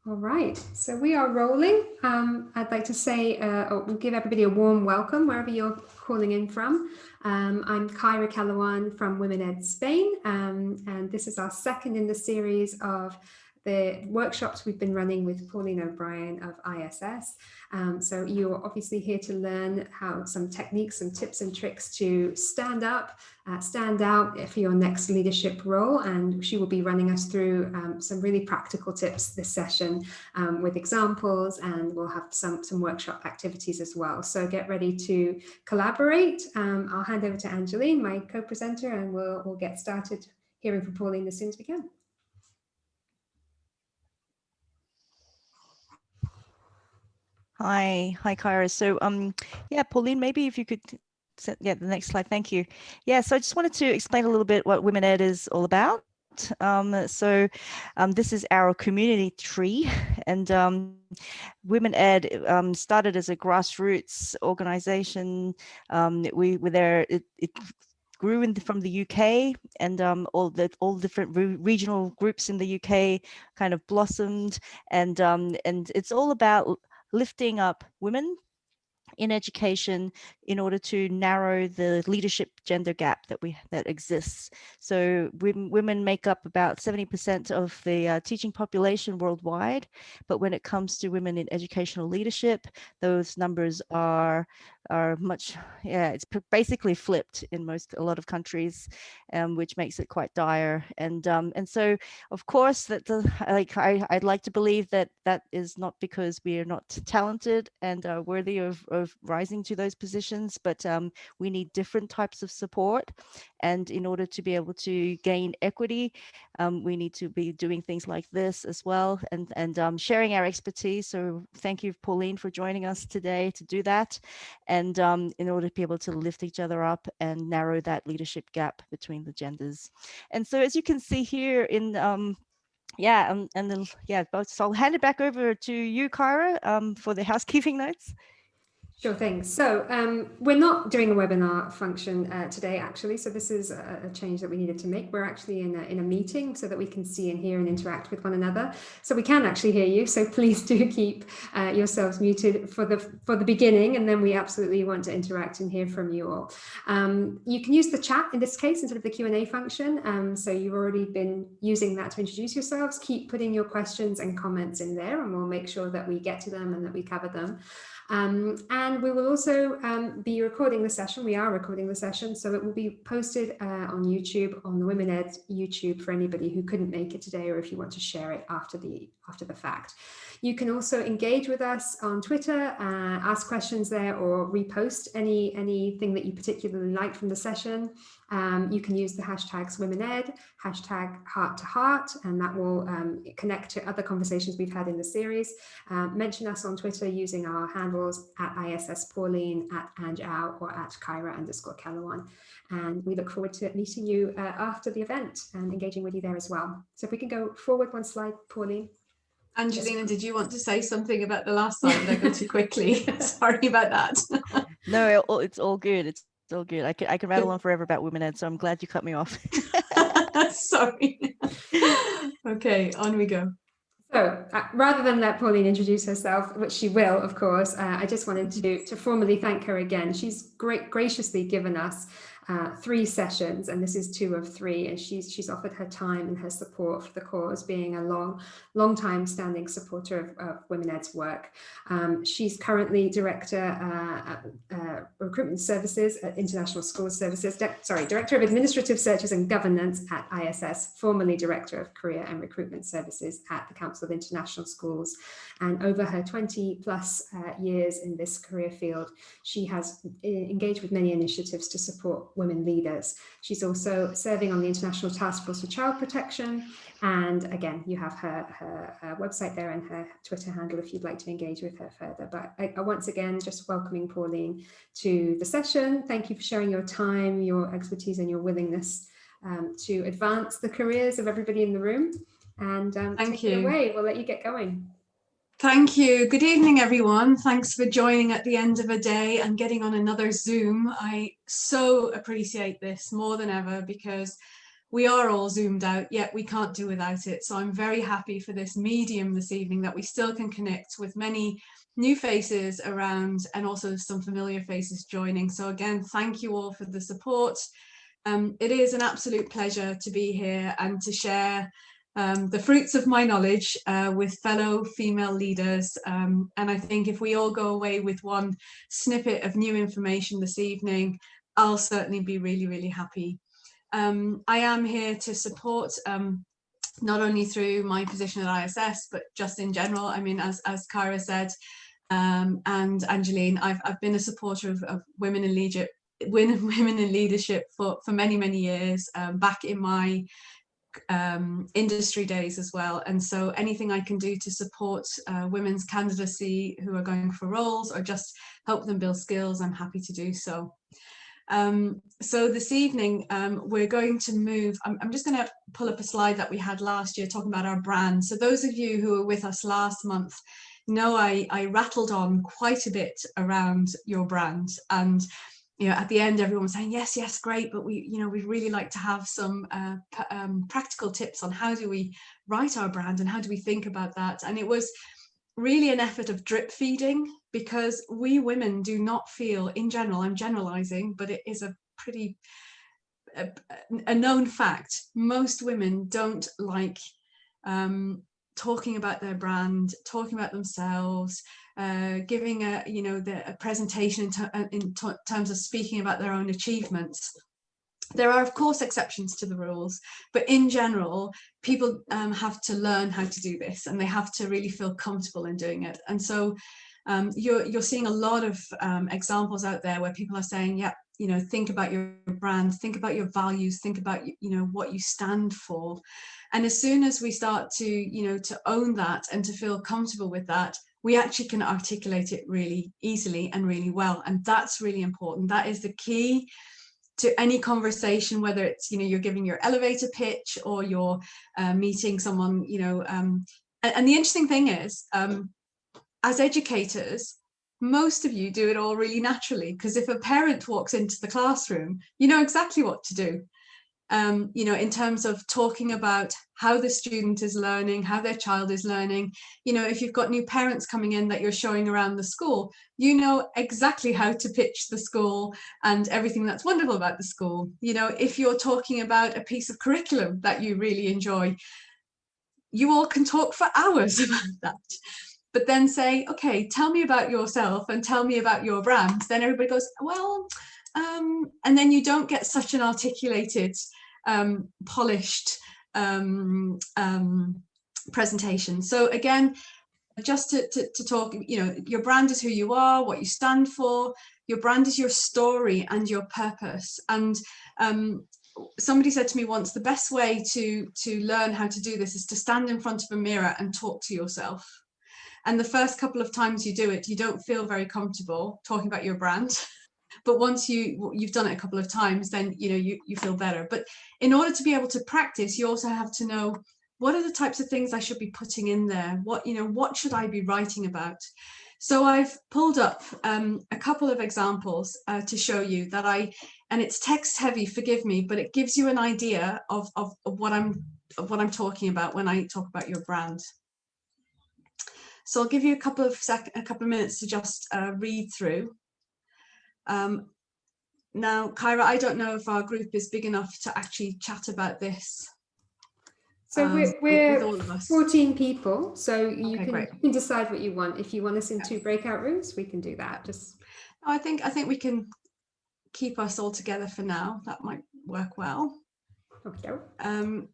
All right, so we are rolling. I'd like to say, we'll give everybody a warm welcome wherever you're calling in from. I'm Kyra Calawan from Women Ed Spain, and this is our second in the series of the workshops we've been running with Pauline O'Brien of ISS. So you're obviously here to learn how some techniques and tips and tricks to stand up, stand out for your next leadership role, and she will be running us through some really practical tips this session with examples, and we'll have some workshop activities as well. So get ready to collaborate. I'll hand over to Angeline, my co-presenter, and we'll get started hearing from Pauline as soon as we can. Hi, Kyra. So, yeah, Pauline, maybe if you could set, the next slide. Thank you. Yeah, so I just wanted to explain a little bit what Women Ed is all about. This is our community tree, and Women Ed started as a grassroots organization. We were there. It grew from the UK, and all different regional groups in the UK kind of blossomed, and it's all about lifting up women in education in order to narrow the leadership gender gap that exists. So women make up about 70% of the teaching population worldwide, but when it comes to women in educational leadership, those numbers are much, it's basically flipped in a lot of countries, which makes it quite dire. And so of course I'd like to believe that is not because we are not talented and worthy of rising to those positions, but we need different types of support. And in order to be able to gain equity, we need to be doing things like this as well, and sharing our expertise. So thank you, Pauline, for joining us today to do that. And in order to be able to lift each other up and narrow that leadership gap between the genders. And so as you can see here in so I'll hand it back over to you, Kyra, for the housekeeping notes. Sure thing. So we're not doing a webinar function today, actually. So this is a change that we needed to make. We're actually in a meeting so that we can see and hear and interact with one another. So we can actually hear you. So please do keep yourselves muted for the beginning, and then we absolutely want to interact and hear from you all. You can use the chat in this case instead of the Q&A function. So you've already been using that to introduce yourselves. Keep putting your questions and comments in there, and we'll make sure that we get to them and that we cover them. And we will also be recording the session. We are recording the session, so it will be posted on YouTube, on the Women Ed YouTube, for anybody who couldn't make it today, or if you want to share it after the fact. You can also engage with us on Twitter, ask questions there, or repost anything that you particularly like from the session. You can use the hashtags WomenEd, hashtag Heart to Heart, and that will connect to other conversations we've had in the series. Mention us on Twitter using our handles at ISS Pauline, at Anjao, or at Kyra_Calawan. And we look forward to meeting you after the event and engaging with you there as well. So if we can go forward one slide, Pauline. Angelina, did you want to say something about the last slide? Did I go too quickly? Sorry about that. No, it's all good. It's all good. I can rattle on forever about Women Ed, so I'm glad you cut me off. Sorry. Okay, on we go. So rather than let Pauline introduce herself, which she will, of course, I just wanted to formally thank her again. She's graciously given us 3 sessions, and this is 2 of 3, and she's offered her time and her support for the cause, being a long time standing supporter of Women Ed's work. She's currently Director Recruitment Services at International Schools Services, Director of Administrative Searches and Governance at ISS, formerly Director of Career and Recruitment Services at the Council of International Schools. And over her 20 plus years in this career field, she has engaged with many initiatives to support women leaders. She's also serving on the International Taskforce for Child Protection. And again, you have her website there and her Twitter handle if you'd like to engage with her further. But I once again, just welcoming Pauline to the session. Thank you for sharing your time, your expertise, and your willingness to advance the careers of everybody in the room. And thank take you. it away. We'll let you get going. Thank you. Good evening, everyone. Thanks for joining at the end of a day and getting on another Zoom. I so appreciate this more than ever, because we are all zoomed out, yet we can't do without it. So I'm very happy for this medium this evening, that we still can connect with many new faces around, and also some familiar faces joining. So again, thank you all for the support. It is an absolute pleasure to be here and to share the fruits of my knowledge with fellow female leaders. And I think if we all go away with one snippet of new information this evening, I'll certainly be really, really happy. I am here to support, not only through my position at ISS, but just in general. I mean, as Kyra said, and Angeline, I've been a supporter of women in leadership, for many, many years, back in my industry days as well. And so anything I can do to support women's candidacy who are going for roles, or just help them build skills, I'm happy to do so. So this evening, we're going to move, I'm just going to pull up a slide that we had last year talking about our brand. So those of you who were with us last month know I rattled on quite a bit around your brand. And at the end, everyone was saying, yes, great, but we'd really like to have some practical tips on how do we write our brand and how do we think about that. And it was really an effort of drip feeding, because we women do not feel, in general, I'm generalizing, but it is a pretty a known fact, most women don't like talking about their brand, talking about themselves, giving a presentation in terms of speaking about their own achievements. There are, of course, exceptions to the rules, but in general, people have to learn how to do this, and they have to really feel comfortable in doing it. And so you're seeing a lot of examples out there where people are saying, yeah, think about your brand, think about your values, think about what you stand for. And as soon as we start to own that and to feel comfortable with that, we actually can articulate it really easily and really well. And that's really important. That is the key to any conversation, whether it's you're giving your elevator pitch, or you're meeting someone, and the interesting thing is, as educators, most of you do it all really naturally, because if a parent walks into the classroom, you know exactly what to do. In terms of talking about how the student is learning, how their child is learning. If you've got new parents coming in that you're showing around the school, you know exactly how to pitch the school and everything that's wonderful about the school. If you're talking about a piece of curriculum that you really enjoy, you all can talk for hours about that. But then say, okay, tell me about yourself and tell me about your brand. Then everybody goes, well, and then you don't get such an articulated, polished presentation. So again, just to talk, your brand is who you are, what you stand for. Your brand is your story and your purpose. And somebody said to me once, the best way to learn how to do this is to stand in front of a mirror and talk to yourself. And the first couple of times you do it, you don't feel very comfortable talking about your brand. But once you've done it a couple of times, then you feel better. But in order to be able to practice, you also have to know, what are the types of things I should be putting in there? What should I be writing about? So I've pulled up a couple of examples to show you that and it's text heavy, forgive me, but it gives you an idea of what I'm talking about when I talk about your brand. So I'll give you a couple of minutes to just read through. Now, Kyra, I don't know if our group is big enough to actually chat about this. So we're all of us. 14 people, so you Okay, can decide what you want. If you want us in 2 breakout rooms, we can do that. Just I think we can keep us all together for now. That might work well. okay.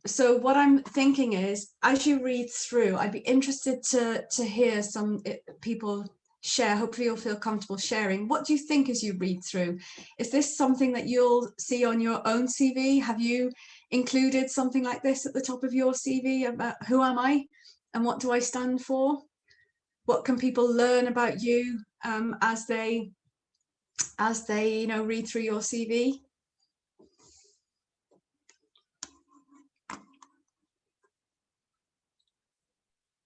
So what I'm thinking is, as you read through, I'd be interested to hear some people share. Hopefully you'll feel comfortable sharing. What do you think as you read through? Is this something that you'll see on your own CV? Have you included something like this at the top of your CV about who am I and what do I stand for? What can people learn about you as they read through your CV?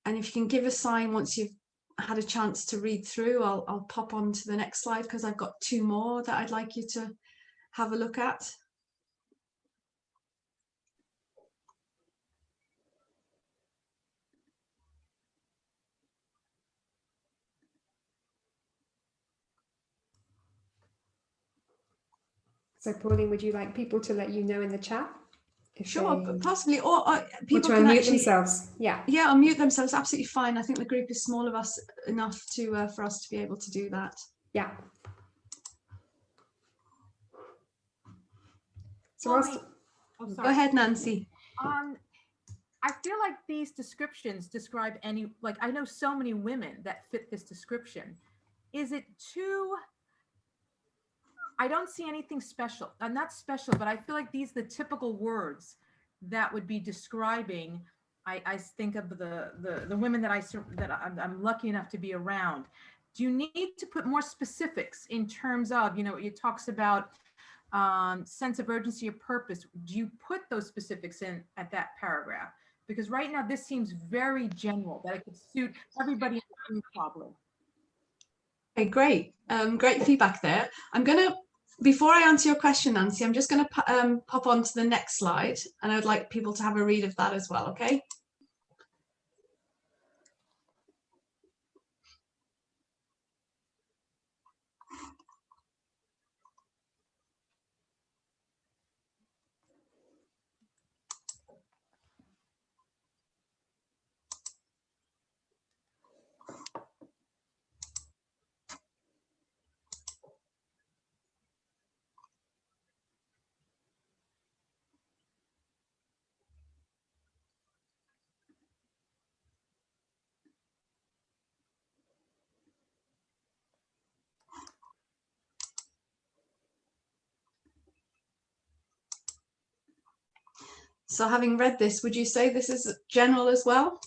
And if you can give a sign once you've had a chance to read through, I'll pop on to the next slide, because I've got 2 more that I'd like you to have a look at. So Pauline, would you like people to let you know in the chat? Sure, possibly, or people to can unmute actually themselves. Yeah, unmute themselves. Absolutely fine. I think the group is small enough to for us to be able to do that. yeah. So Pauline, go ahead, Nancy. I feel like these descriptions describe I know so many women that fit this description. Is it too, I don't see anything special. I'm not special, but I feel like these are the typical words that would be describing. I think of the women that I'm lucky enough to be around. Do you need to put more specifics in terms of, it talks about sense of urgency or purpose? Do you put those specifics in at that paragraph? Because right now this seems very general, that it could suit everybody in the group probably. Okay, great. Great feedback there. Before I answer your question, Nancy, I'm just gonna pop on to the next slide, and I would like people to have a read of that as well, okay? So having read this, would you say this is general as well?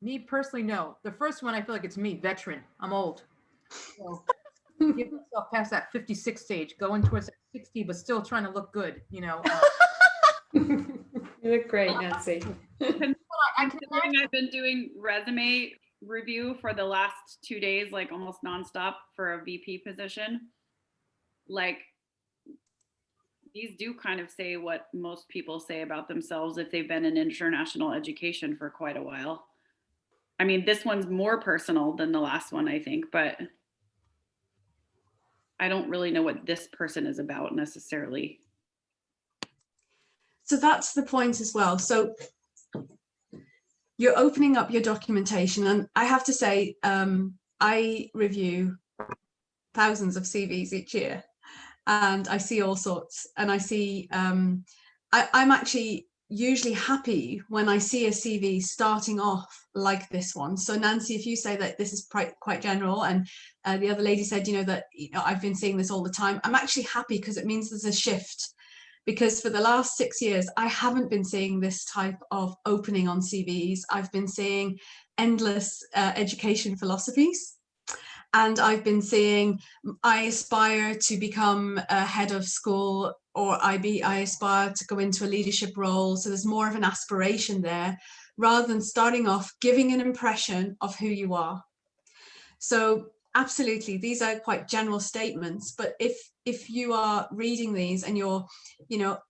Me personally, no. The first one, I feel like it's me, veteran. I'm old. So give myself past that 56 stage, going towards that 60, but still trying to look good, You look great, Nancy. Considering I've been doing resume review for the last 2 days, like almost nonstop for a VP position, like these do kind of say what most people say about themselves if they've been in international education for quite a while. I mean, this one's more personal than the last one, I think, but I don't really know what this person is about necessarily. So that's the point as well. So you're opening up your documentation, and I have to say, I review thousands of CVs each year, and I see all sorts, and I see, I'm actually usually happy when I see a CV starting off like this one. So Nancy, if you say that this is quite general, and the other lady said, that I've been seeing this all the time, I'm actually happy because it means there's a shift. Because for the last 6 years, I haven't been seeing this type of opening on CVs. I've been seeing endless education philosophies. And I've been seeing, I aspire to become a head of school, or I aspire to go into a leadership role. So there's more of an aspiration there, rather than starting off giving an impression of who you are. So absolutely, these are quite general statements, but if you are reading these and you're,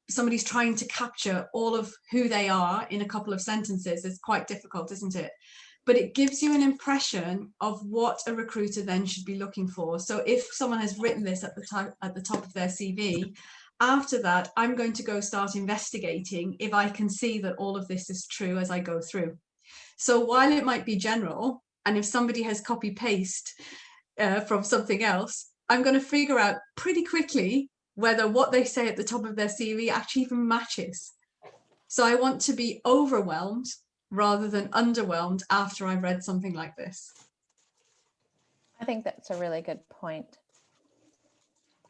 somebody's trying to capture all of who they are in a couple of sentences, it's quite difficult, isn't it? But it gives you an impression of what a recruiter then should be looking for. So if someone has written this at the top of their CV, after that, I'm going to go start investigating if I can see that all of this is true as I go through. So while it might be general, and if somebody has copy paste from something else, I'm going to figure out pretty quickly whether what they say at the top of their CV actually even matches. So I want to be overwhelmed rather than underwhelmed after I've read something like this. I think that's a really good point.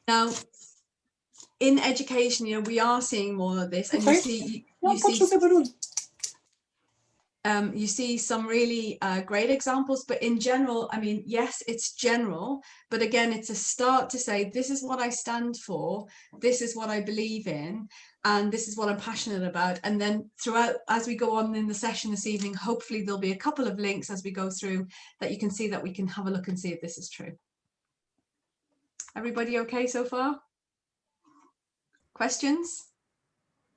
Now, in education, we are seeing more of this, and you see some really great examples, but in general, I mean, yes, it's general, but again, it's a start to say, this is what I stand for, this is what I believe in, and this is what I'm passionate about. And then throughout, as we go on in the session this evening, hopefully there'll be a couple of links as we go through that you can see, that we can have a look and see if this is true. Everybody okay so far? Questions?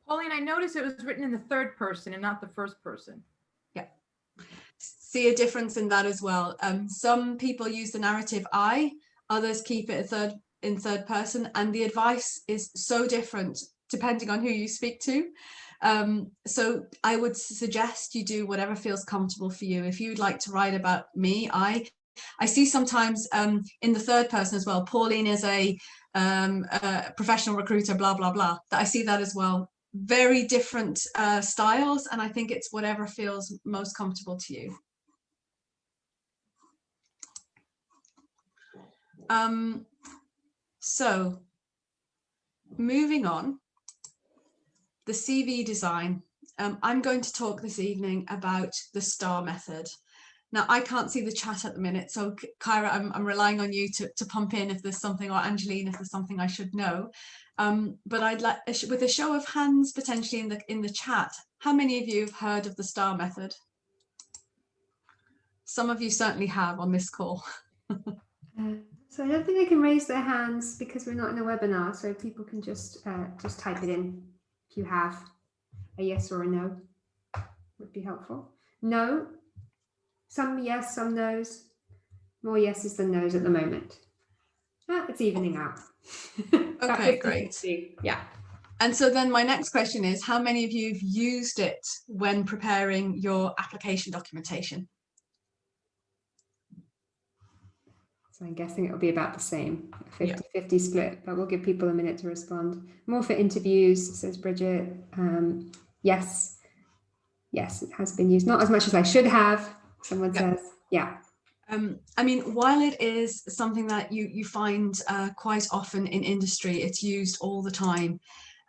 Pauline, I noticed it was written in the third person and not the first person. see a difference in that as well. Some people use the narrative I, others keep it in third person, and the advice is so different depending on who you speak to. So I would suggest you do whatever feels comfortable for you. If you'd like to write about me, I see sometimes in the third person as well, Pauline is a professional recruiter, blah, blah, blah. I see that as well. Very different styles, and I think it's whatever feels most comfortable to you. So moving on, the CV design. I'm going to talk this evening about the STAR method. Now, I can't see the chat at the minute, so Kyra, I'm relying on you to pump in if there's something, or Angeline, if there's something I should know. But I'd like, with a show of hands potentially in the chat, how many of you have heard of the STAR method? Some of you certainly have on this call. So I don't think they can raise their hands because we're not in a webinar, so people can just type it in if you have a yes or a no. Would be helpful. No. Some yes, some no's. More yeses than no's at the moment. It's evening out. Okay, great. Yeah. And so then my next question is, how many of you have used it when preparing your application documentation? So I'm guessing it'll be about the same, 50-50 split, but we'll give people a minute to respond. More for interviews, says Bridget. Yes. Yes, it has been used. Not as much as I should have, someone says. Yeah. I mean, while it is something that you find quite often in industry, it's used all the time.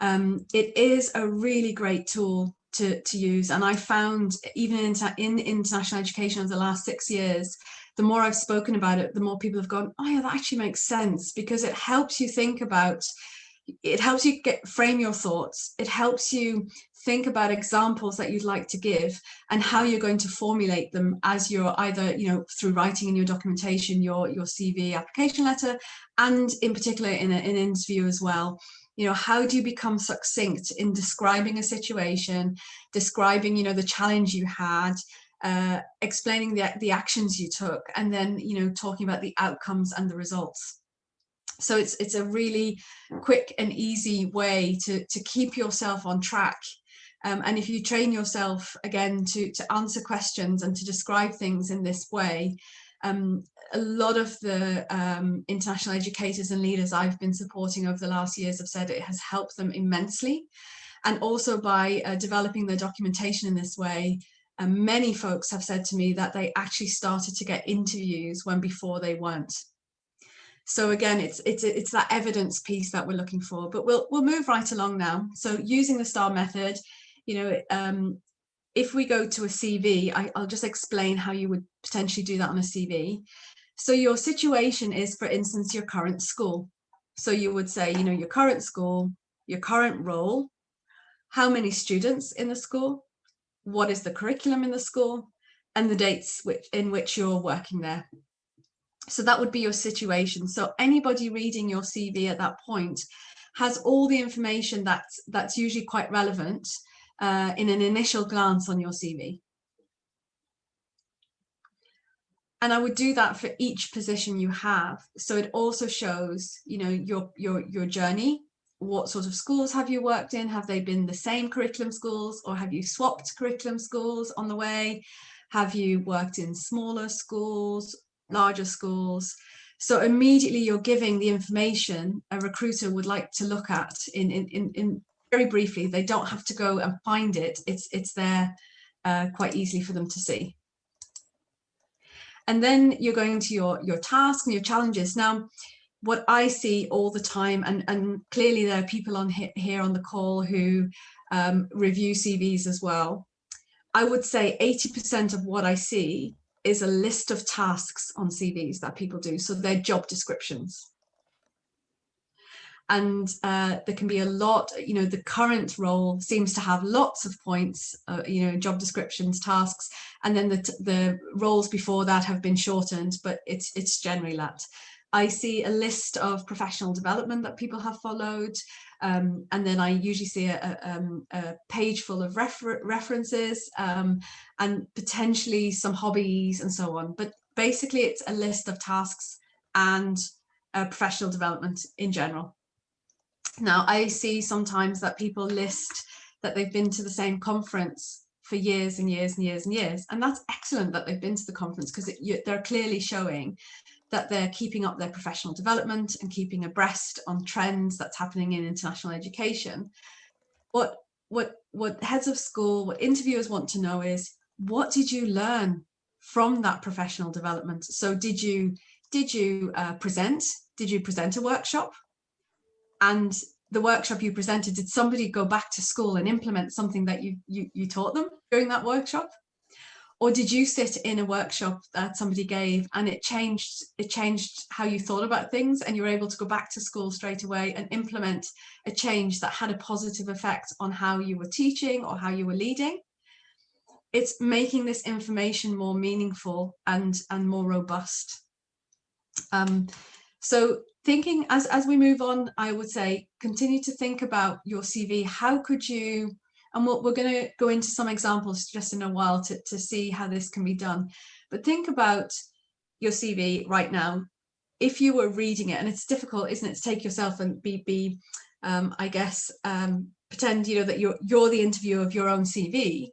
It is a really great tool to use. And I found even in international education over the last 6 years, the more I've spoken about it, the more people have gone, oh yeah, that actually makes sense, because it helps you think about, it helps you frame your thoughts. It helps you think about examples that you'd like to give and how you're going to formulate them as you're either, you know, through writing in your documentation, your CV application letter, and in particular in an interview as well. You know, how do you become succinct in describing a situation, describing, you know, the challenge you had, explaining the actions you took, and then, you know, talking about the outcomes and the results. So it's a really quick and easy way to keep yourself on track. And if you train yourself again to answer questions and to describe things in this way, a lot of the international educators and leaders I've been supporting over the last years have said it has helped them immensely. And also by developing their documentation in this way, many folks have said to me that they actually started to get interviews when before they weren't. So again, it's that evidence piece that we're looking for. But we'll move right along now. So using the STAR method, you know, if we go to a CV, I'll just explain how you would potentially do that on a CV. So your situation is, for instance, your current school. So you would say, you know, your current school, your current role, how many students in the school, what is the curriculum in the school, and the dates in which you're working there. So that would be your situation. So anybody reading your CV at that point has all the information that's usually quite relevant in an initial glance on your CV. And I would do that for each position you have. So it also shows, you know, your journey. What sort of schools have you worked in? Have they been the same curriculum schools, or have you swapped curriculum schools on the way? Have you worked in smaller schools, larger schools? So immediately you're giving the information a recruiter would like to look at in very briefly. They don't have to go and find it. It's there quite easily for them to see. And then you're going to your tasks and your challenges. Now, what I see all the time, and clearly there are people on here on the call who review CVs as well. I would say 80% of what I see is a list of tasks on CVs that people do. So they're job descriptions. And there can be a lot, you know, the current role seems to have lots of points, you know, job descriptions, tasks, and then the roles before that have been shortened, but it's generally that. I see a list of professional development that people have followed, and then I usually see a page full of references, and potentially some hobbies and so on. But basically, it's a list of tasks and professional development in general. Now, I see sometimes that people list that they've been to the same conference for years and years and years and years, and that's excellent that they've been to the conference, because they're clearly showing that they're keeping up their professional development and keeping abreast on trends that's happening in international education. What heads of school, what interviewers want to know is, what did you learn from that professional development? So did you present? Did you present a workshop? And the workshop you presented, did somebody go back to school and implement something that you taught them during that workshop? Or did you sit in a workshop that somebody gave and it changed how you thought about things, and you were able to go back to school straight away and implement a change that had a positive effect on how you were teaching or how you were leading? It's making this information more meaningful and more robust. So thinking as we move on, I would say continue to think about your CV. How could you, and we're going to go into some examples just in a while to see how this can be done. But think about your CV right now. If you were reading it, and it's difficult, isn't it, to take yourself and I guess, pretend, that you're the interviewer of your own CV.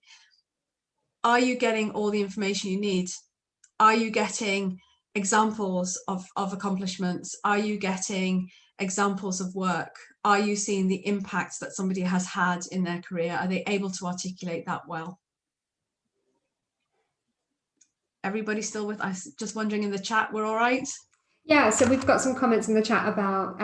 Are you getting all the information you need? Are you getting examples of accomplishments? Are you getting examples of work? Are you seeing the impacts that somebody has had in their career? Are they able to articulate that well? Everybody still with us? Just wondering in the chat, we're all right? Yeah, so we've got some comments in the chat about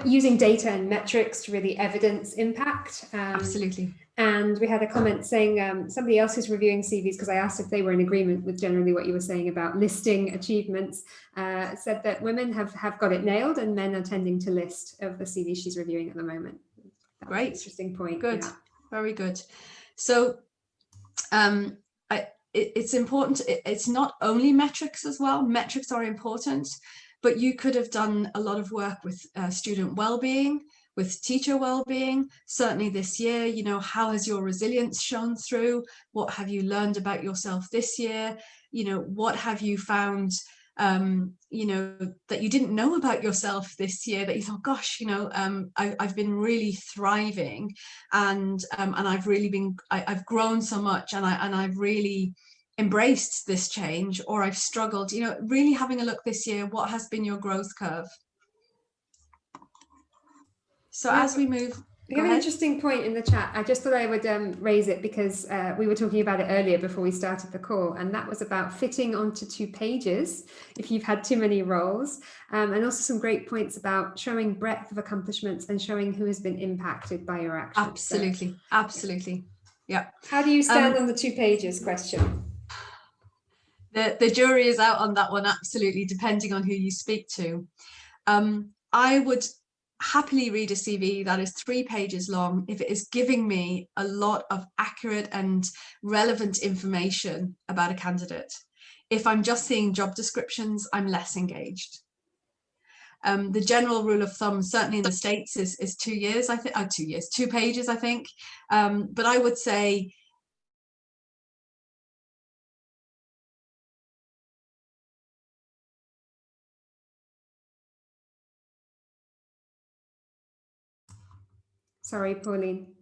using data and metrics to really evidence impact. Absolutely. And we had a comment saying somebody else who's reviewing CVs, because I asked if they were in agreement with generally what you were saying about listing achievements, said that women have got it nailed and men are tending to list of the CV she's reviewing at the moment. That was an interesting point. Good. Yeah. Very good. So it's important. It's not only metrics as well. Metrics are important, but you could have done a lot of work with student well-being, with teacher well-being. Certainly this year, how has your resilience shown through? What have you learned about yourself this year? What have you found, that you didn't know about yourself this year, that you thought, gosh, I've been really thriving, and I've grown so much, and I've really embraced this change, or I've struggled. Really having a look this year, what has been your growth curve? So as we move, we have an interesting point in the chat. I just thought I would raise it because we were talking about it earlier before we started the call, and that was about fitting onto 2 pages if you've had too many roles, and also some great points about showing breadth of accomplishments and showing who has been impacted by your actions. Absolutely, so, absolutely, yeah. How do you stand on the 2 pages question? The jury is out on that one, absolutely, depending on who you speak to. I would happily read a CV that is 3 pages long if it is giving me a lot of accurate and relevant information about a candidate. If I'm just seeing job descriptions, I'm less engaged. The general rule of thumb, certainly in the States, is 2 years, I think, 2 years, 2 pages, I think. But I would say, Sorry, Pauline.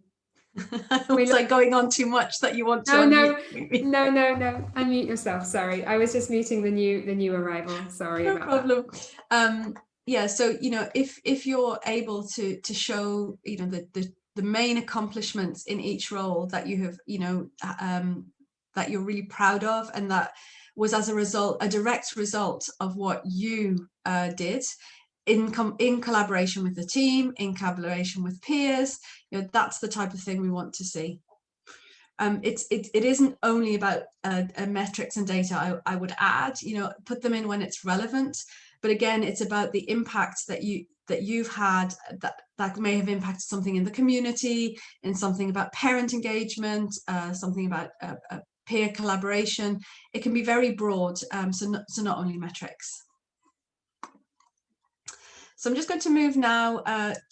was I going on too much that you want to unmute me? No. Unmute yourself. Sorry, I was just muting the new arrival. Sorry no about problem. that. Yeah. So if you're able to show the main accomplishments in each role that you have that you're really proud of, and that was as a direct result of what you did. In collaboration with the team, in collaboration with peers, that's the type of thing we want to see. It isn't only about metrics and data. I would add, put them in when it's relevant, but again, it's about the impact that you've had that may have impacted something in the community, in something about parent engagement, something about peer collaboration. It can be very broad, so not only metrics. So I'm just going to move now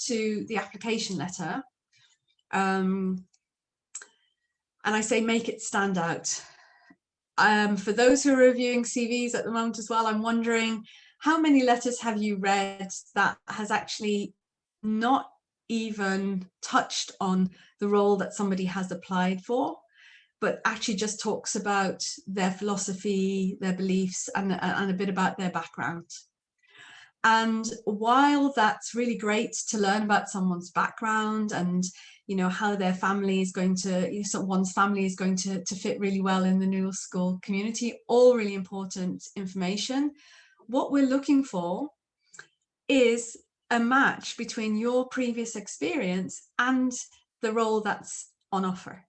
to the application letter. And I say make it stand out. For those who are reviewing CVs at the moment as well, I'm wondering how many letters have you read that has actually not even touched on the role that somebody has applied for, but actually just talks about their philosophy, their beliefs, and a bit about their background. And while that's really great to learn about someone's background and, you know, how their family is going to, you know, one's family is going to fit really well in the Newell School community, all really important information, what we're looking for is a match between your previous experience and the role that's on offer.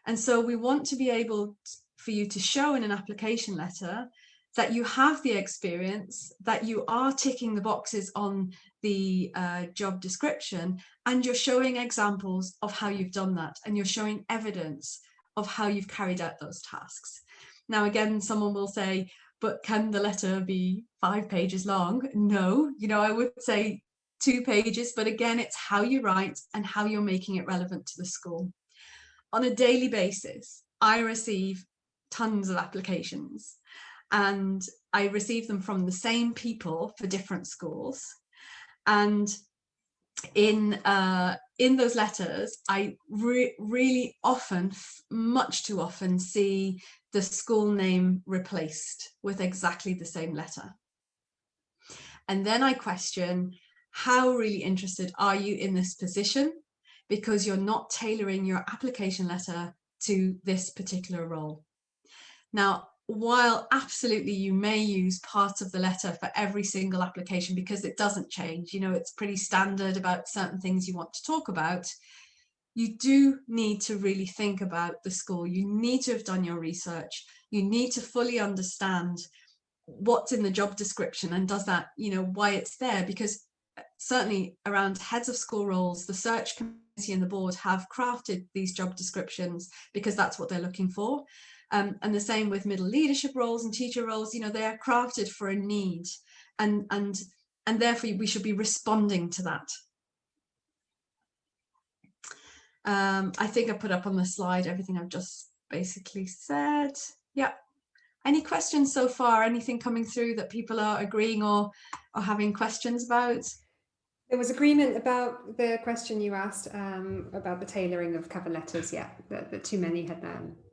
And so we want to be able for you to show in an application letter that you have the experience, that you are ticking the boxes on the job description, and you're showing examples of how you've done that, and you're showing evidence of how you've carried out those tasks. Now, again, someone will say, but can the letter be 5 pages long? No, you know, I would say 2 pages, but again, it's how you write and how you're making it relevant to the school. On a daily basis, I receive tons of applications, and I receive them from the same people for different schools. And in those letters, I really often, much too often, see the school name replaced with exactly the same letter. And then I question, how really interested are you in this position? Because you're not tailoring your application letter to this particular role. Now, while absolutely you may use part of the letter for every single application because it doesn't change, you know, it's pretty standard about certain things you want to talk about, you do need to really think about the school. You need to have done your research. You need to fully understand what's in the job description and does that, you know, why it's there, because certainly around heads of school roles, the search committee and the board have crafted these job descriptions because that's what they're looking for. And the same with middle leadership roles and teacher roles, you know, they are crafted for a need, and therefore we should be responding to that. I think I put up on the slide everything I've just basically said. Yeah. Any questions so far? Anything coming through that people are agreeing or having questions about? There was agreement about the question you asked about the tailoring of cover letters. Yeah, that too many had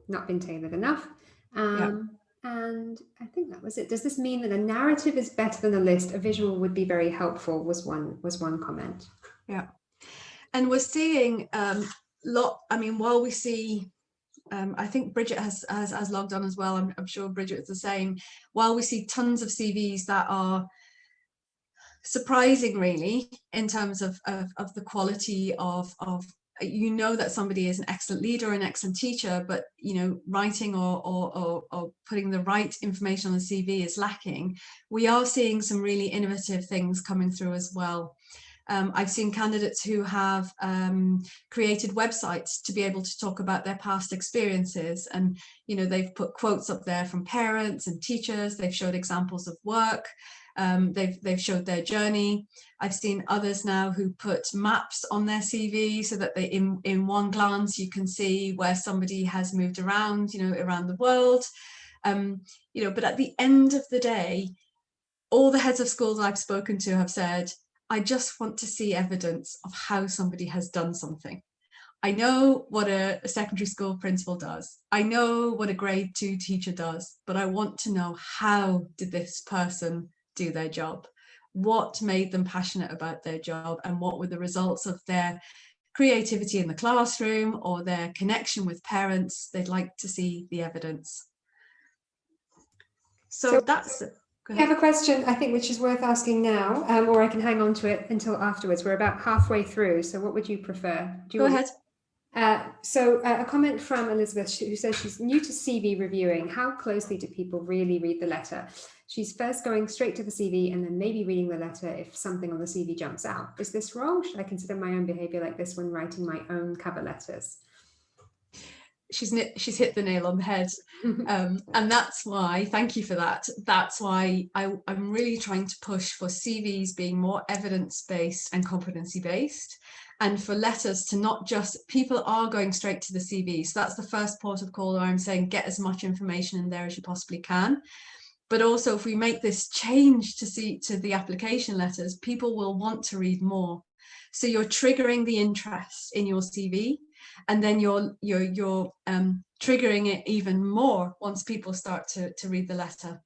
not been tailored enough. And I think that was it. Does this mean that a narrative is better than a list? A visual would be very helpful, was one comment. Yeah, and we're seeing I mean, while we see, I think Bridget has logged on as well. I'm sure Bridget's the same. While we see tons of CVs that are surprising, really, in terms of the quality of you know that somebody is an excellent leader, an excellent teacher, but you know, writing or putting the right information on the CV is lacking. We are seeing some really innovative things coming through as well. I've seen candidates who have created websites to be able to talk about their past experiences, and you know, they've put quotes up there from parents and teachers. They've showed examples of work. They've showed their journey. I've seen others now who put maps on their CV so that they in one glance you can see where somebody has moved around, you know, around the world. You know, but at the end of the day, all the heads of schools I've spoken to have said, I just want to see evidence of how somebody has done something. I know what a secondary school principal does. I know what a grade 2 teacher does, but I want to know, how did this person do their job? What made them passionate about their job, and what were the results of their creativity in the classroom or their connection with parents? They'd like to see the evidence. So that's it. I have a question, I think, which is worth asking now, or I can hang on to it until afterwards. We're about halfway through, so what would you prefer? Go ahead. So a comment from Elizabeth, who says she's new to CV reviewing. How closely do people really read the letter? She's first going straight to the CV and then maybe reading the letter if something on the CV jumps out. Is this wrong? Should I consider my own behavior like this when writing my own cover letters? she's hit the nail on the head. And that's why, thank you for that. That's why I'm really trying to push for CVs being more evidence-based and competency-based, and for letters to not just, people are going straight to the CV. So that's the first port of call where I'm saying get as much information in there as you possibly can. But also, if we make this change to the application letters, people will want to read more. So you're triggering the interest in your CV, and then you're triggering it even more once people start to read the letter.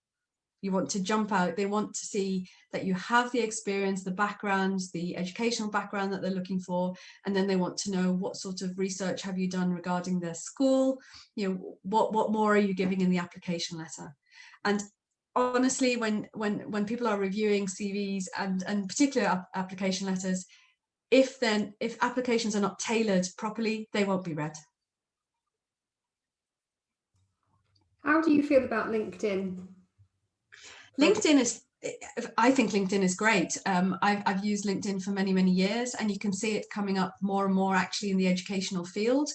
You want to jump out. They want to see that you have the experience, the background, the educational background that they're looking for, and then they want to know what sort of research have you done regarding their school. You know, what more are you giving in the application letter? And honestly, when people are reviewing CVs and particular application letters, if applications are not tailored properly, they won't be read. How do you feel about LinkedIn? I think LinkedIn is great. I've used LinkedIn for many, many years, and you can see it coming up more and more actually in the educational field.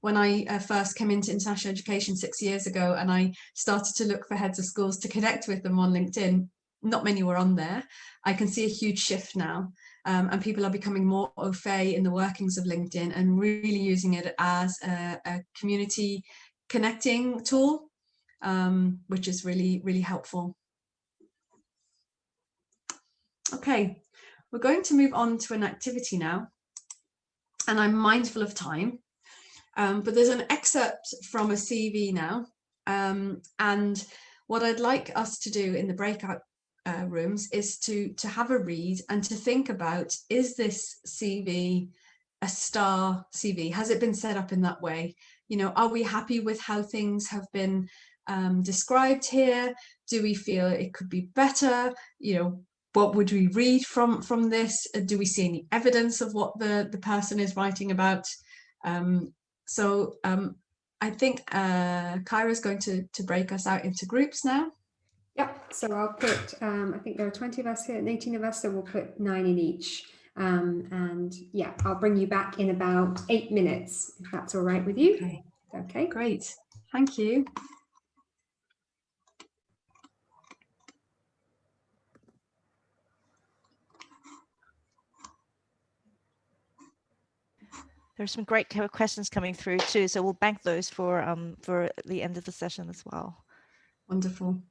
When I first came into international education 6 years ago, and I started to look for heads of schools to connect with them on LinkedIn, not many were on there. I can see a huge shift now, and people are becoming more au fait in the workings of LinkedIn and really using it as a community connecting tool, which is really, really helpful. Okay, we're going to move on to an activity now, and I'm mindful of time, but there's an excerpt from a CV now, and what I'd like us to do in the breakout rooms is to have a read and to think about, is this CV a star CV? Has it been set up in that way? You know, are we happy with how things have been described here? Do we feel it could be better? You know, what would we read from this? Do we see any evidence of what the person is writing about? I think Kyra is going to break us out into groups now. Yep, so I'll put, I think there are 20 of us here and 18 of us, so we'll put 9 in each. And yeah, I'll bring you back in about 8 minutes, if that's all right with you. Okay. Great, thank you. There's some great questions coming through too, so we'll bank those for the end of the session as well. Wonderful.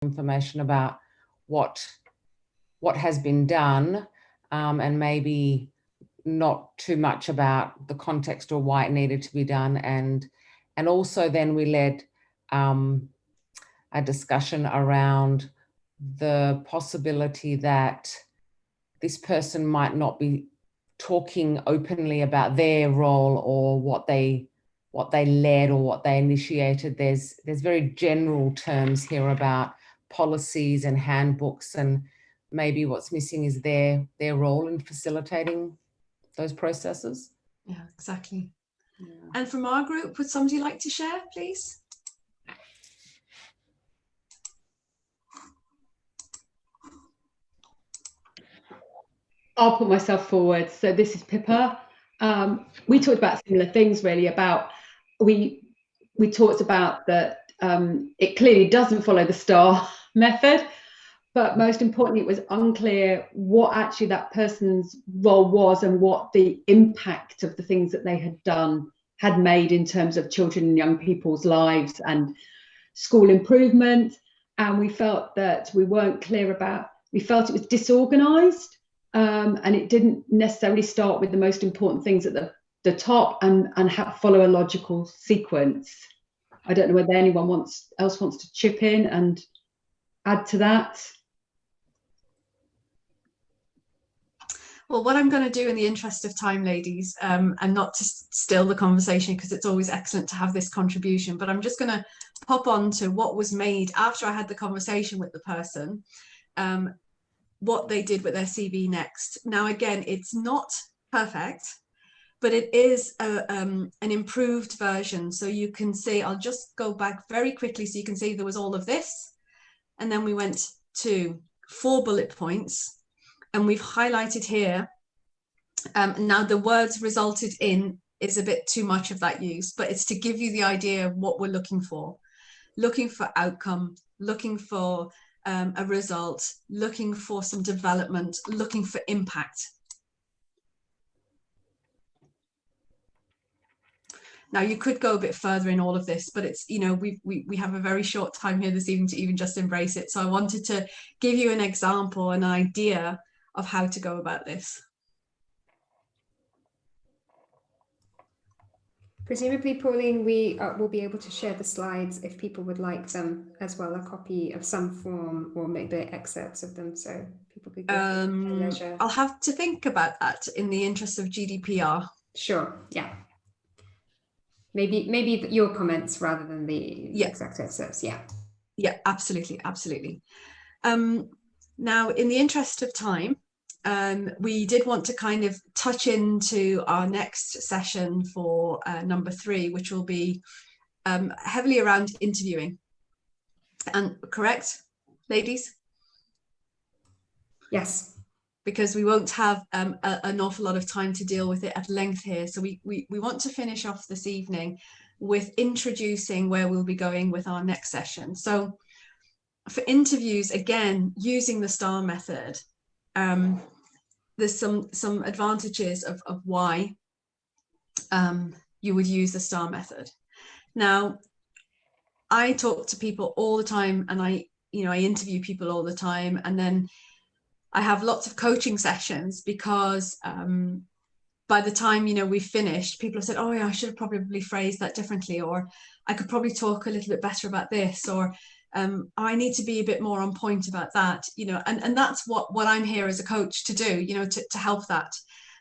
Information about what has been done, and maybe not too much about the context or why it needed to be done, and also then we led a discussion around the possibility that this person might not be talking openly about their role or what they led or what they initiated. There's very general terms here about policies and handbooks, and maybe what's missing is their role in facilitating those processes. Yeah, exactly. Yeah. And from our group, would somebody like to share, please? I'll put myself forward. So this is Pippa. We talked about similar things really. About we talked about that it clearly doesn't follow the STAR method, but most importantly, it was unclear what actually that person's role was and what the impact of the things that they had done had made in terms of children and young people's lives and school improvement. And we felt that we weren't clear about, we felt it was disorganized. And it didn't necessarily start with the most important things at the top and follow a logical sequence. I don't know whether anyone else wants to chip in and add to that. Well, what I'm going to do in the interest of time, ladies, and not to still the conversation, because it's always excellent to have this contribution, but I'm just going to pop on to what was made after I had the conversation with the person, what they did with their CV next. Now, again, it's not perfect, but it is an improved version. So you can see, I'll just go back very quickly so you can see there was all of this. And then we went to 4 bullet points, and we've highlighted here. Now the words resulted in is a bit too much of that use, but it's to give you the idea of what we're looking for outcome, looking for a result, looking for some development, looking for impact. Now you could go a bit further in all of this, but it's, you know, we have a very short time here this evening to even just embrace it. So I wanted to give you an example, an idea of how to go about this. Presumably, Pauline, we will be able to share the slides if people would like them as well, a copy of some form, or maybe excerpts of them, so people could go through them at their leisure. I'll have to think about that in the interest of GDPR. Sure, yeah. Maybe your comments rather than the exact excerpts, yeah. Yeah, absolutely, absolutely. Now, in the interest of time, we did want to kind of touch into our next session for number 3, which will be heavily around interviewing. And correct, ladies? Yes. Because we won't have an awful lot of time to deal with it at length here. So we want to finish off this evening with introducing where we'll be going with our next session. So for interviews, again, using the STAR method, there's some advantages of why you would use the STAR method. Now, I talk to people all the time, and I interview people all the time, and then I have lots of coaching sessions because by the time we've finished, people have said, oh yeah, I should have probably phrased that differently, or I could probably talk a little bit better about this, or I need to be a bit more on point about that, and that's what I'm here as a coach to do, to help that.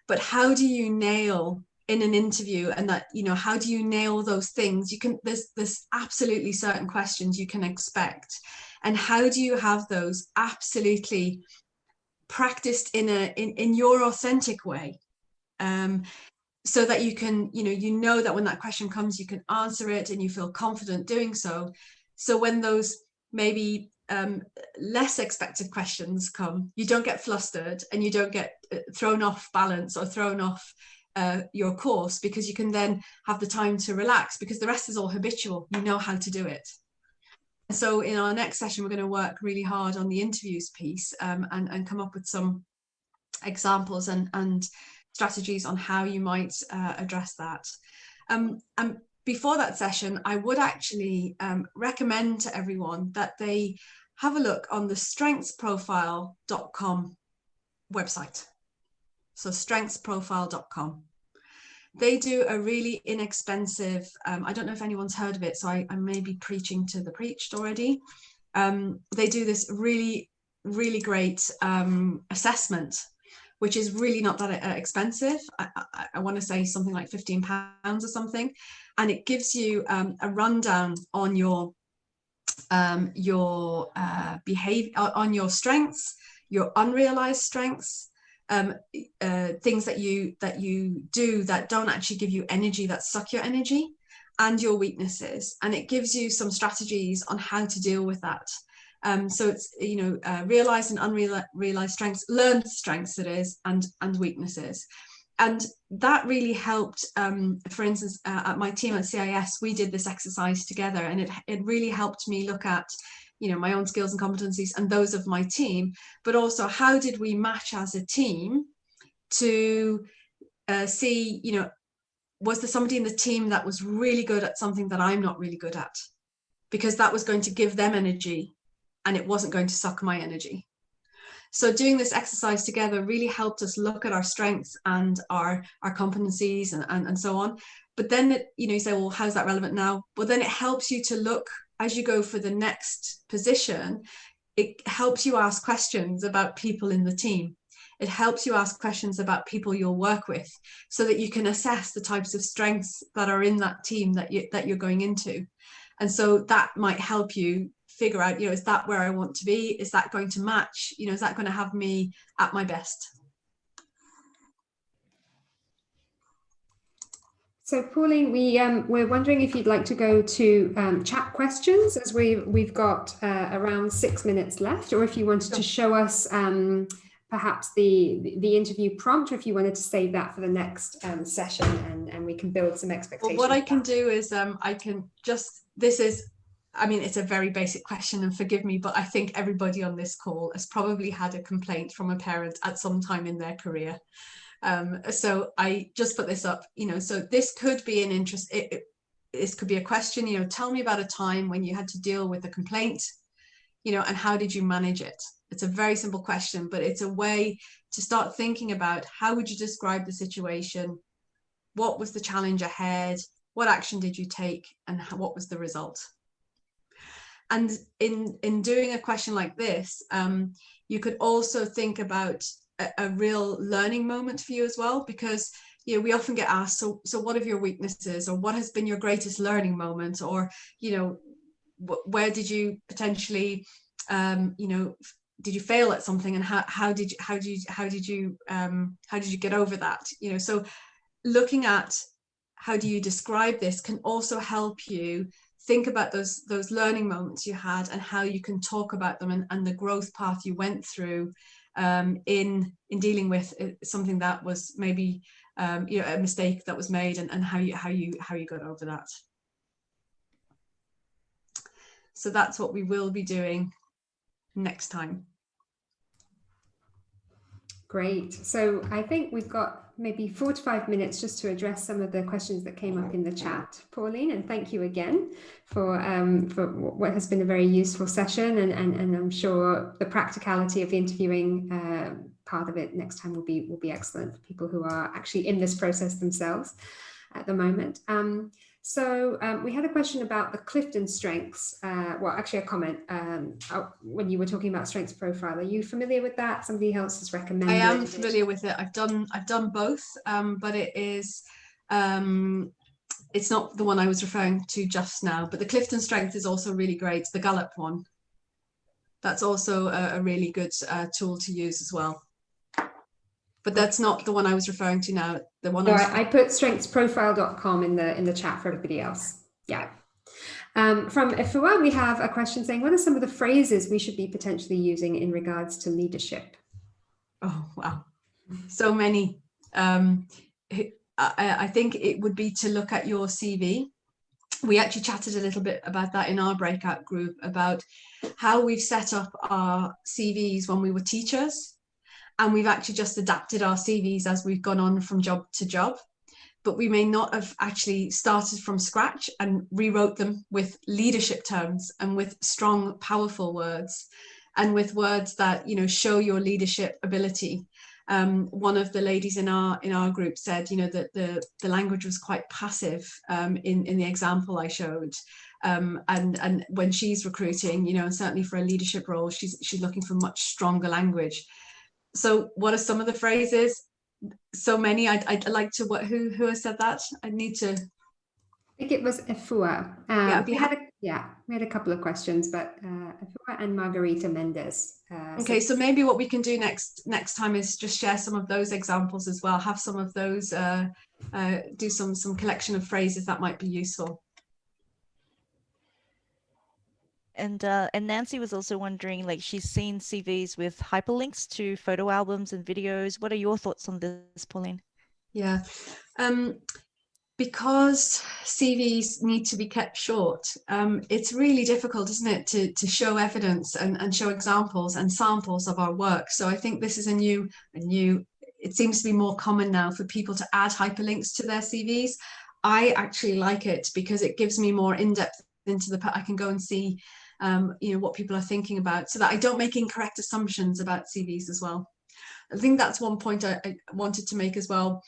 But how do you nail in an interview, and that, how do you nail those things? There's absolutely certain questions you can expect, and how do you have those absolutely practiced in your authentic way, so that you can, know that when that question comes, you can answer it and you feel confident doing so. So when those maybe less expected questions come, you don't get flustered and you don't get thrown off balance or thrown off your course, because you can then have the time to relax, because the rest is all habitual. You know how to do it. So in our next session, we're going to work really hard on the interviews piece, and come up with some examples and strategies on how you might address that. And before that session, I would actually recommend to everyone that they have a look on the strengthsprofile.com website. So strengthsprofile.com. They do a really inexpensive, I don't know if anyone's heard of it, so I may be preaching to the preached already. They do this really, really great assessment, which is really not that expensive. I want to say something like £15 or something. And it gives you a rundown on your behavior, on your strengths, your unrealized strengths, things that you do that don't actually give you energy, that suck your energy, and your weaknesses. And it gives you some strategies on how to deal with that. So it's, realized and unrealized strengths, learned strengths it is, and weaknesses. And that really helped, for instance, at my team at CIS, we did this exercise together, and it really helped me look at, my own skills and competencies and those of my team, but also how did we match as a team to see, was there somebody in the team that was really good at something that I'm not really good at? Because that was going to give them energy and it wasn't going to suck my energy. So doing this exercise together really helped us look at our strengths and our competencies and so on. But then, you say, well, how's that relevant now? Well, then it helps you to look, as you go for the next position, it helps you ask questions about people in the team. it helps you ask questions about people you'll work with, so that you can assess the types of strengths that are in that team that you're going into. And so that might help you figure out, is that where I want to be? Is that going to match? Is that going to have me at my best? So Pauline, we're wondering if you'd like to go to chat questions, as we've got around 6 minutes left, or if you wanted to show us perhaps the interview prompt, or if you wanted to save that for the next session, and we can build some expectations. Well, what I can do is I can just, it's a very basic question, and forgive me, but I think everybody on this call has probably had a complaint from a parent at some time in their career. So I just put this up, so this could be an interest. This could be a question, tell me about a time when you had to deal with a complaint, and how did you manage it? It's a very simple question, but it's a way to start thinking about how would you describe the situation? What was the challenge ahead? What action did you take? And what was the result? And in doing a question like this, you could also think about a real learning moment for you as well, because we often get asked, so what are your weaknesses, or what has been your greatest learning moment, or where did you potentially did you fail at something, and how did you get over that? So looking at how do you describe this can also help you think about those learning moments you had, and how you can talk about them, and the growth path you went through in dealing with something that was maybe a mistake that was made, and how you got over that. So that's what we will be doing next time. Great. So I think we've got maybe 4 to 5 minutes just to address some of the questions that came up in the chat, Pauline, and thank you again for what has been a very useful session, and I'm sure the practicality of the interviewing part of it next time will be excellent for people who are actually in this process themselves at the moment. So we had a question about the Clifton strengths. Well, actually a comment when you were talking about strengths profile. Are you familiar with that? Somebody else has recommended. I am familiar with it. I've done both, but it is it's not the one I was referring to just now. But the Clifton strength is also really great. The Gallup one. That's also a really good tool to use as well. But that's not the one I was referring to now. The one I put strengthsprofile.com in the chat for everybody else. Yeah. From Efua, we have a question saying, what are some of the phrases we should be potentially using in regards to leadership? Oh, wow. So many. I think it would be to look at your CV. We actually chatted a little bit about that in our breakout group, about how we've set up our CVs when we were teachers. And we've actually just adapted our CVs as we've gone on from job to job, but we may not have actually started from scratch and rewrote them with leadership terms, and with strong, powerful words, and with words that show your leadership ability. One of the ladies in our group said, that the language was quite passive in the example I showed. And when she's recruiting, and certainly for a leadership role, she's looking for much stronger language. So what are some of the phrases? So many. I'd like to, who has said that? I need to. I think it was Efua. We had a couple of questions, but Efua and Margarita Mendez. Okay, so maybe what we can do next time is just share some of those examples as well. Have some of those, do some collection of phrases that might be useful. And Nancy was also wondering, like, she's seen CVs with hyperlinks to photo albums and videos. What are your thoughts on this, Pauline? Yeah, because CVs need to be kept short, it's really difficult, isn't it, to show evidence and show examples and samples of our work. So I think this is it seems to be more common now for people to add hyperlinks to their CVs. I actually like it because it gives me more in-depth into I can go and see what people are thinking about, so that I don't make incorrect assumptions about CVs as well. I think that's one point I wanted to make as well.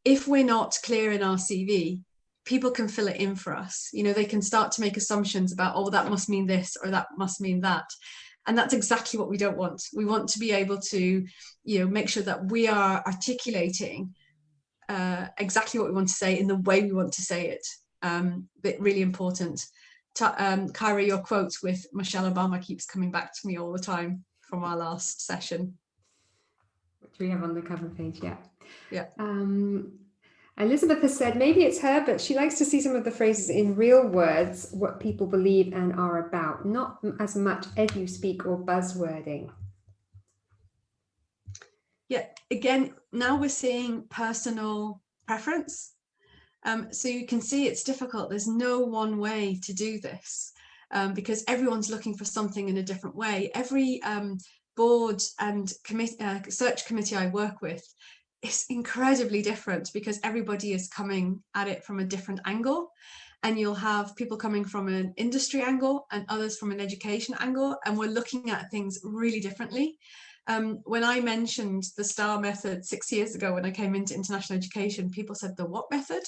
If we're not clear in our CV, people can fill it in for us. They can start to make assumptions about, oh, that must mean this, or that must mean that. And that's exactly what we don't want. We want to be able to, make sure that we are articulating exactly what we want to say in the way we want to say it. But really important. Kyra, your quote with Michelle Obama keeps coming back to me all the time from our last session. Which we have on the cover page, yeah. Yeah. Elizabeth has said, maybe it's her, but she likes to see some of the phrases in real words, what people believe and are about, not as much edu-speak or buzzwording. Yeah, again, now we're seeing personal preference. So you can see it's difficult. There's no one way to do this because everyone's looking for something in a different way. Every board and search committee I work with is incredibly different because everybody is coming at it from a different angle. And you'll have people coming from an industry angle and others from an education angle. And we're looking at things really differently. When I mentioned the STAR method 6 years ago, when I came into international education, people said, the what method?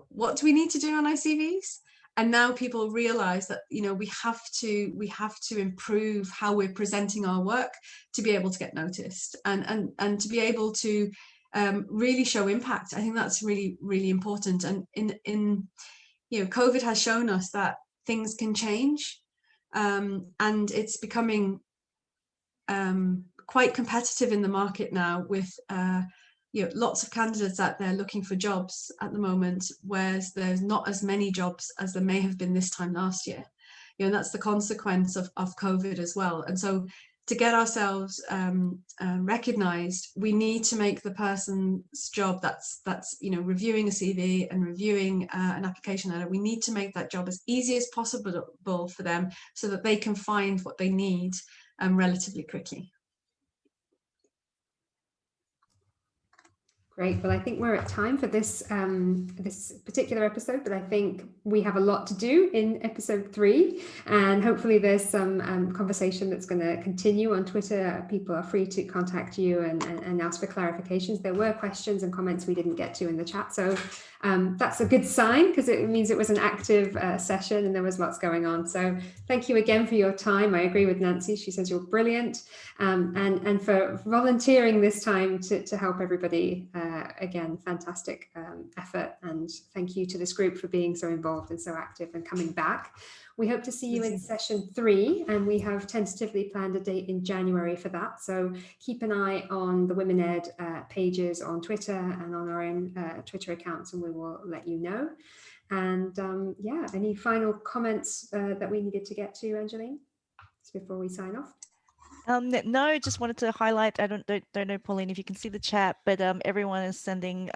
What do we need to do on our CVs? And now people realize that, we have to improve how we're presenting our work to be able to get noticed and to be able to really show impact. I think that's really, really important. And in COVID has shown us that things can change, and it's becoming quite competitive in the market now with lots of candidates out there looking for jobs at the moment, whereas there's not as many jobs as there may have been this time last year. And that's the consequence of COVID as well. And so to get ourselves recognized, we need to make the person's job that's reviewing a CV and reviewing an application letter, we need to make that job as easy as possible for them so that they can find what they need relatively quickly. Great. Well, I think we're at time for this this particular episode, but I think we have a lot to do in episode 3, and hopefully there's some conversation that's going to continue on Twitter. People are free to contact you and ask for clarifications. There were questions and comments we didn't get to in the chat, so that's a good sign because it means it was an active session and there was lots going on. So thank you again for your time. I agree with Nancy. She says you're brilliant, and for volunteering this time to help everybody. Again, fantastic effort, and thank you to this group for being so involved and so active and coming back. We hope to see you in session 3, and we have tentatively planned a date in January for that. So keep an eye on the Women Ed pages on Twitter and on our own Twitter accounts, and we will let you know. And yeah, any final comments that we needed to get to, Angeline, just before we sign off? No, just wanted to highlight, I don't know, Pauline, if you can see the chat, but everyone is sending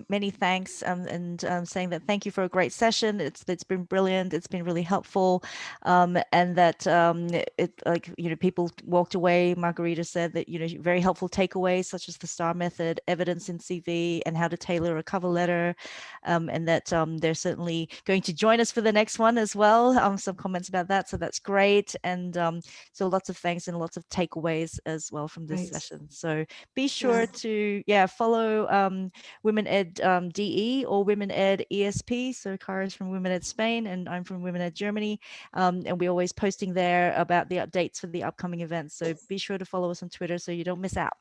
many thanks and saying that thank you for a great session. It's been brilliant. It's been really helpful. And that people walked away. Margarita said that, very helpful takeaways such as the STAR method, evidence in CV, and how to tailor a cover letter. And that they're certainly going to join us for the next one as well. Some comments about that. So that's great. And so lots of thanks and lots of takeaways as well from this session. So be sure to follow Women Ed DE or Women Ed ESP. So Kara's from Women Ed Spain and I'm from Women Ed Germany, and we're always posting there about the updates for the upcoming events. So be sure to follow us on Twitter so you don't miss out.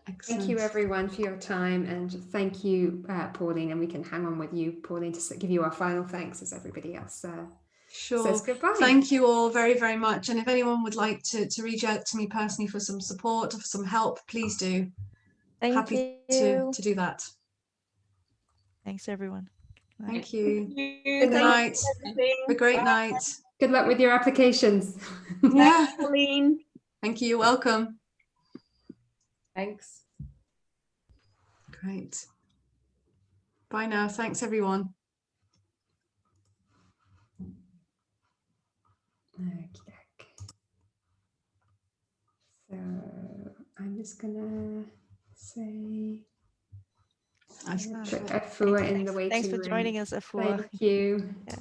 Excellent. Thank you everyone for your time, and thank you Pauline, and we can hang on with you, Pauline, to give you our final thanks as everybody else Sure. says goodbye. Thank you all very, very much. And if anyone would like to reach out to me personally for some support, for some help, please do. Happy to do that. Thanks, everyone. Thank you. Good night. Have a great night. Good luck with your applications. Yeah. Pauline. Thank you. You're welcome. Thanks. Great. Bye now. Thanks, everyone. Okay. So I'm just gonna say put Afua in the waiting room. Thanks for joining us, Afua. Thank you. Yeah.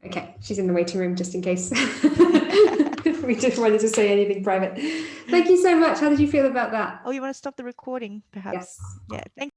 Okay, she's in the waiting room just in case we just wanted to say anything private. Thank you so much. How did you feel about that? Oh, you want to stop the recording, perhaps? Yes. Yeah. Thank